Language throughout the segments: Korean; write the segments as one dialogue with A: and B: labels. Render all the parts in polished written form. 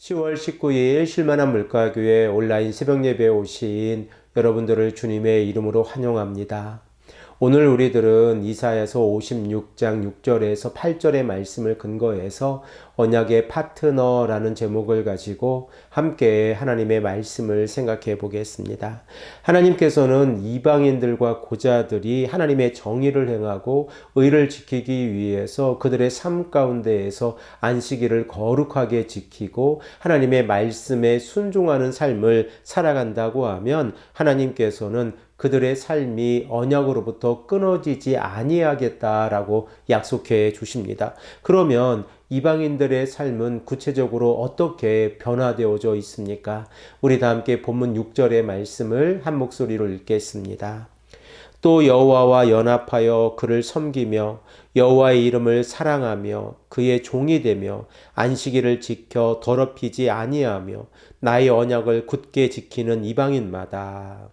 A: 10월 19일 쉴만한 물가교회 온라인 새벽 예배에 오신 여러분들을 주님의 이름으로 환영합니다. 오늘 우리들은 이사야서 56장 6절에서 8절의 말씀을 근거해서 언약의 파트너라는 제목을 가지고 함께 하나님의 말씀을 생각해 보겠습니다. 하나님께서는 이방인들과 고자들이 하나님의 정의를 행하고 의를 지키기 위해서 그들의 삶 가운데에서 안식일을 거룩하게 지키고 하나님의 말씀에 순종하는 삶을 살아간다고 하면 하나님께서는 그들의 삶이 언약으로부터 끊어지지 아니하겠다라고 약속해 주십니다. 그러면 이방인들의 삶은 구체적으로 어떻게 변화되어져 있습니까? 우리 다 함께 본문 6절의 말씀을 한 목소리로 읽겠습니다. 또 여호와와 연합하여 그를 섬기며 여호와의 이름을 사랑하며 그의 종이 되며 안식일을 지켜 더럽히지 아니하며 나의 언약을 굳게 지키는 이방인마다.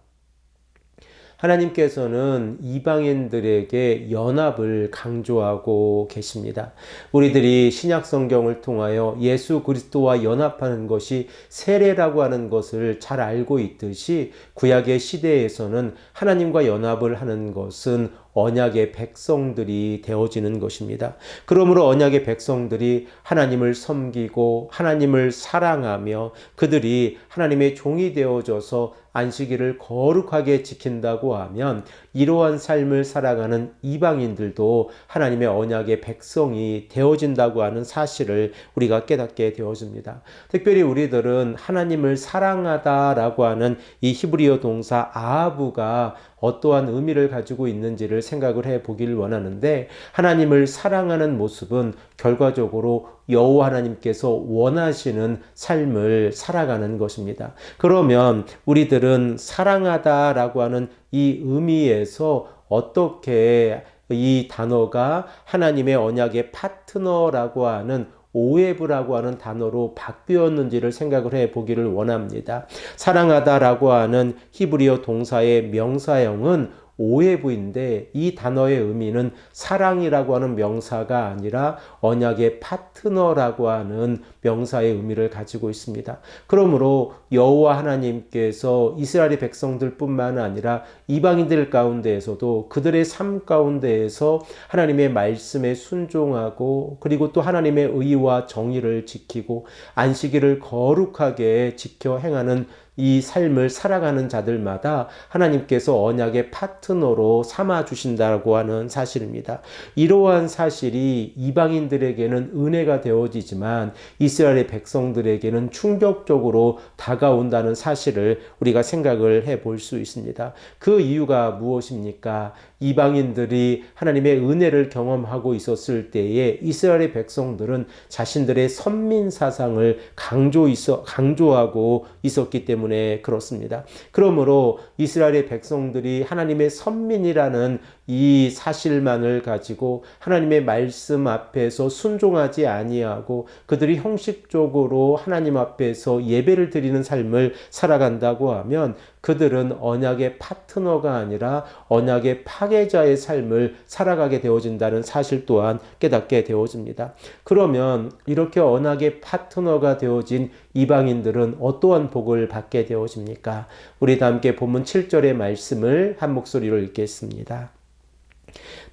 A: 하나님께서는 이방인들에게 연합을 강조하고 계십니다. 우리들이 신약 성경을 통하여 예수 그리스도와 연합하는 것이 세례라고 하는 것을 잘 알고 있듯이 구약의 시대에서는 하나님과 연합을 하는 것은 언약의 백성들이 되어지는 것입니다. 그러므로 언약의 백성들이 하나님을 섬기고 하나님을 사랑하며 그들이 하나님의 종이 되어져서 안식일을 거룩하게 지킨다고 하면 이러한 삶을 살아가는 이방인들도 하나님의 언약의 백성이 되어진다고 하는 사실을 우리가 깨닫게 되어집니다. 특별히 우리들은 하나님을 사랑하다라고 하는 이 히브리어 동사 아하부가 어떠한 의미를 가지고 있는지를 생각을 해보길 원하는데, 하나님을 사랑하는 모습은 결과적으로 여호와 하나님께서 원하시는 삶을 살아가는 것입니다. 그러면 우리들은 사랑하다라고 하는 이 의미에서 어떻게 이 단어가 하나님의 언약의 파트너라고 하는 오에브라고 하는 단어로 바뀌었는지를 생각을 해보기를 원합니다. 사랑하다라고 하는 히브리어 동사의 명사형은 오에브인데 이 단어의 의미는 사랑이라고 하는 명사가 아니라 언약의 파트너라고 하는 명사의 의미를 가지고 있습니다. 그러므로 여호와 하나님께서 이스라엘의 백성들뿐만 아니라 이방인들 가운데에서도 그들의 삶 가운데에서 하나님의 말씀에 순종하고 그리고 또 하나님의 의와 정의를 지키고 안식일을 거룩하게 지켜 행하는 이 삶을 살아가는 자들마다 하나님께서 언약의 파트너로 삼아 주신다고 하는 사실입니다. 이러한 사실이 이방인들에게는 은혜가 되어지지만 이스라엘의 백성들에게는 충격적으로 다가온다는 사실을 우리가 생각을 해볼 수 있습니다. 그 이유가 무엇입니까? 이방인들이 하나님의 은혜를 경험하고 있었을 때에 이스라엘의 백성들은 자신들의 선민 사상을 강조하고 있었기 때문에 그렇습니다. 그러므로 이스라엘의 백성들이 하나님의 선민이라는 이 사실만을 가지고 하나님의 말씀 앞에서 순종하지 아니하고 그들이 형식적으로 하나님 앞에서 예배를 드리는 삶을 살아간다고 하면 그들은 언약의 파트너가 아니라 언약의 파괴자의 삶을 살아가게 되어진다는 사실 또한 깨닫게 되어집니다. 그러면 이렇게 언약의 파트너가 되어진 이방인들은 어떠한 복을 받게 되어집니까? 우리 다 함께 본문 7절의 말씀을 한 목소리로 읽겠습니다.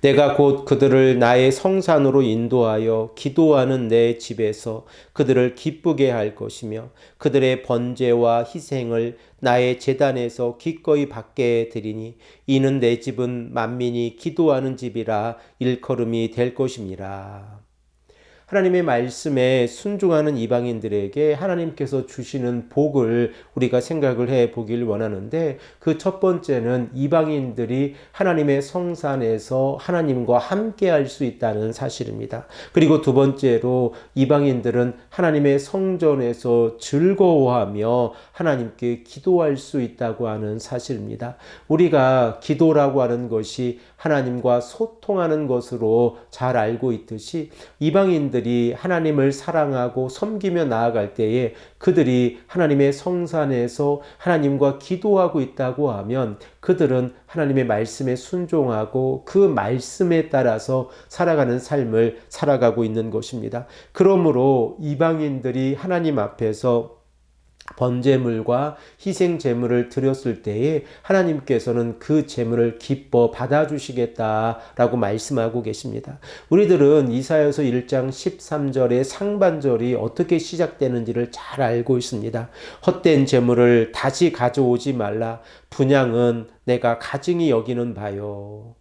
A: 내가 곧 그들을 나의 성산으로 인도하여 기도하는 내 집에서 그들을 기쁘게 할 것이며 그들의 번제와 희생을 나의 제단에서 기꺼이 받게 드리니 이는 내 집은 만민이 기도하는 집이라 일컬음이 될 것임이라. 하나님의 말씀에 순종하는 이방인들에게 하나님께서 주시는 복을 우리가 생각을 해 보길 원하는데, 그 첫 번째는 이방인들이 하나님의 성산에서 하나님과 함께 할 수 있다는 사실입니다. 그리고 두 번째로 이방인들은 하나님의 성전에서 즐거워하며 하나님께 기도할 수 있다고 하는 사실입니다. 우리가 기도라고 하는 것이 하나님과 소통하는 것으로 잘 알고 있듯이 이방인들이 이방인들이 하나님을 사랑하고 섬기며 나아갈 때에 그들이 하나님의 성산에서 하나님과 기도하고 있다고 하면 그들은 하나님의 말씀에 순종하고 그 말씀에 따라서 살아가는 삶을 살아가고 있는 것입니다. 그러므로 이방인들이 하나님 앞에서 번제물과 희생 제물을 드렸을 때에 하나님께서는 그 제물을 기뻐 받아주시겠다라고 말씀하고 계십니다. 우리들은 이사야서 1장 13절의 상반절이 어떻게 시작되는지를 잘 알고 있습니다. 헛된 제물을 다시 가져오지 말라. 분향은 내가 가증히 여기는 바요.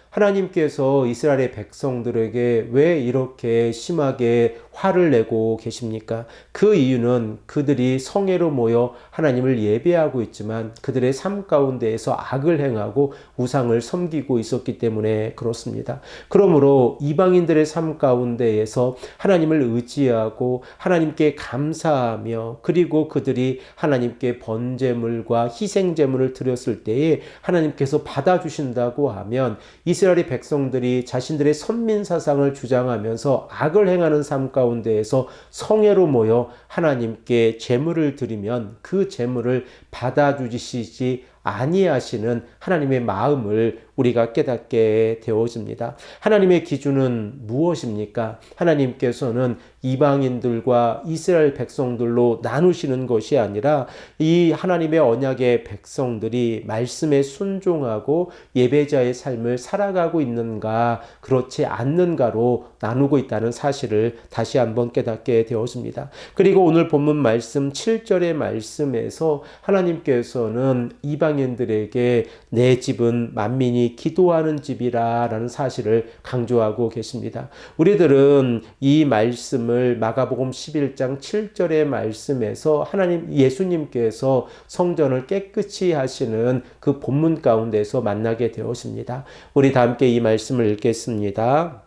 A: 하나님께서 이스라엘의 백성들에게 왜 이렇게 심하게 화를 내고 계십니까? 그 이유는 그들이 성회로 모여 하나님을 예배하고 있지만 그들의 삶 가운데에서 악을 행하고 우상을 섬기고 있었기 때문에 그렇습니다. 그러므로 이방인들의 삶 가운데에서 하나님을 의지하고 하나님께 감사하며 그리고 그들이 하나님께 번제물과 희생제물을 드렸을 때에 하나님께서 받아주신다고 하면 이스라엘의 백성들이 자신들의 선민 사상을 주장하면서 악을 행하는 삶 가운데에서 성회로 모여 하나님께 제물을 드리면 그 제물을 받아주시지 아니하시는 하나님의 마음을 우리가 깨닫게 되어집니다. 하나님의 기준은 무엇입니까? 하나님께서는 이방인들과 이스라엘 백성들로 나누시는 것이 아니라 이 하나님의 언약의 백성들이 말씀에 순종하고 예배자의 삶을 살아가고 있는가 그렇지 않는가로 나누고 있다는 사실을 다시 한번 깨닫게 되었습니다. 그리고 오늘 본문 말씀 7절의 말씀에서 하나님께서는 이방인들에게 내 집은 만민이 기도하는 집이라 라는 사실을 강조하고 계십니다. 우리들은 이 말씀을 마가복음 11장 7절의 말씀에서 하나님 예수님께서 성전을 깨끗이 하시는 그 본문 가운데서 만나게 되었습니다. 우리 다 함께 이 말씀을 읽겠습니다.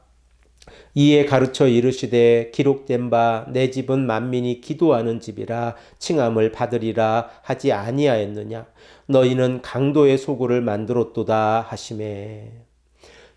A: 이에 가르쳐 이르시되 기록된 바 내 집은 만민이 기도하는 집이라 칭함을 받으리라 하지 아니하였느냐. 너희는 강도의 소굴을 만들었도다 하시매.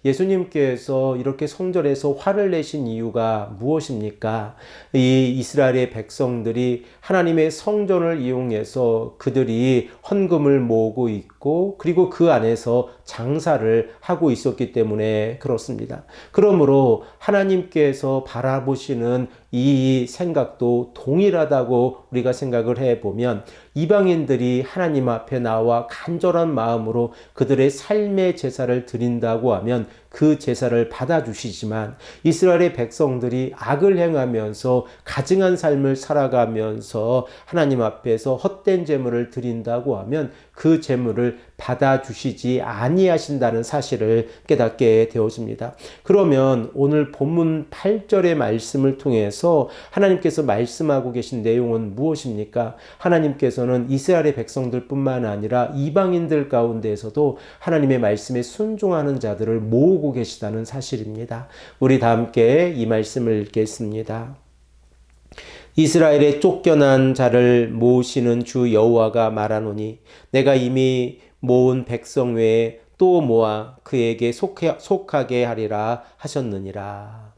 A: 예수님께서 이렇게 성전에서 화를 내신 이유가 무엇입니까? 이 이스라엘의 백성들이 하나님의 성전을 이용해서 그들이 헌금을 모으고 있고 그리고 그 안에서 장사를 하고 있었기 때문에 그렇습니다. 그러므로 하나님께서 바라보시는 이 생각도 동일하다고 우리가 생각을 해보면 이방인들이 하나님 앞에 나와 간절한 마음으로 그들의 삶의 제사를 드린다고 하면 그 제사를 받아주시지만 이스라엘의 백성들이 악을 행하면서 가증한 삶을 살아가면서 하나님 앞에서 헛된 제물을 드린다고 하면 그 제물을 받아주시지 아니하신다는 사실을 깨닫게 되어집니다. 그러면 오늘 본문 8절의 말씀을 통해서 하나님께서 말씀하고 계신 내용은 무엇입니까? 하나님께서는 이스라엘의 백성들뿐만 아니라 이방인들 가운데에서도 하나님의 말씀에 순종하는 자들을 모으고 계시다는 사실입니다. 우리 다 함께 이 말씀을 읽겠습니다. 이스라엘의 쫓겨난 자를 모으시는 주 여호와가 말하노니 내가 이미 모은 백성 외에 또 모아 그에게 속하게 하리라 하셨느니라.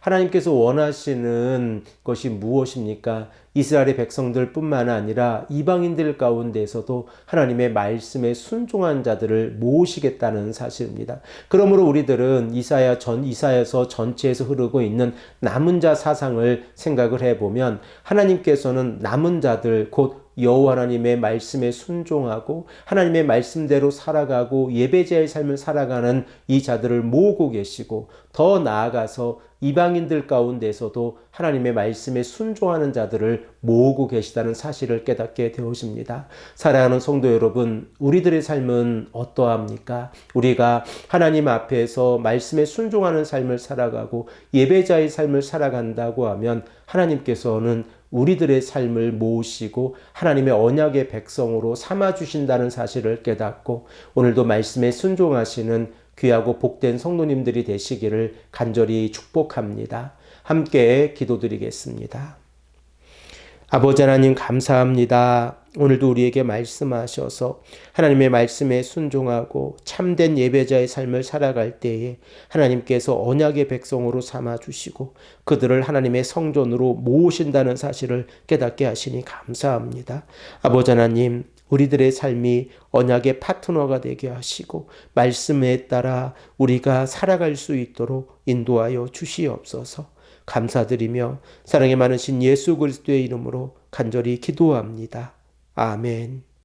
A: 하나님께서 원하시는 것이 무엇입니까? 이스라엘의 백성들뿐만 아니라 이방인들 가운데에서도 하나님의 말씀에 순종한 자들을 모으시겠다는 사실입니다. 그러므로 우리들은 이사야서 전체에서 흐르고 있는 남은 자 사상을 생각을 해보면 하나님께서는 남은 자들 곧 여호와 하나님의 말씀에 순종하고 하나님의 말씀대로 살아가고 예배자의 삶을 살아가는 이 자들을 모으고 계시고 더 나아가서 이방인들 가운데서도 하나님의 말씀에 순종하는 자들을 모으고 계시다는 사실을 깨닫게 되어집니다. 사랑하는 성도 여러분, 우리들의 삶은 어떠합니까? 우리가 하나님 앞에서 말씀에 순종하는 삶을 살아가고 예배자의 삶을 살아간다고 하면 하나님께서는 우리들의 삶을 모으시고 하나님의 언약의 백성으로 삼아주신다는 사실을 깨닫고 오늘도 말씀에 순종하시는 귀하고 복된 성도님들이 되시기를 간절히 축복합니다. 함께 기도드리겠습니다. 아버지 하나님 감사합니다. 오늘도 우리에게 말씀하셔서 하나님의 말씀에 순종하고 참된 예배자의 삶을 살아갈 때에 하나님께서 언약의 백성으로 삼아주시고 그들을 하나님의 성전으로 모으신다는 사실을 깨닫게 하시니 감사합니다. 아버지 하나님, 우리들의 삶이 언약의 파트너가 되게 하시고 말씀에 따라 우리가 살아갈 수 있도록 인도하여 주시옵소서. 감사드리며 사랑이 많으신 예수 그리스도의 이름으로 간절히 기도합니다. 아멘.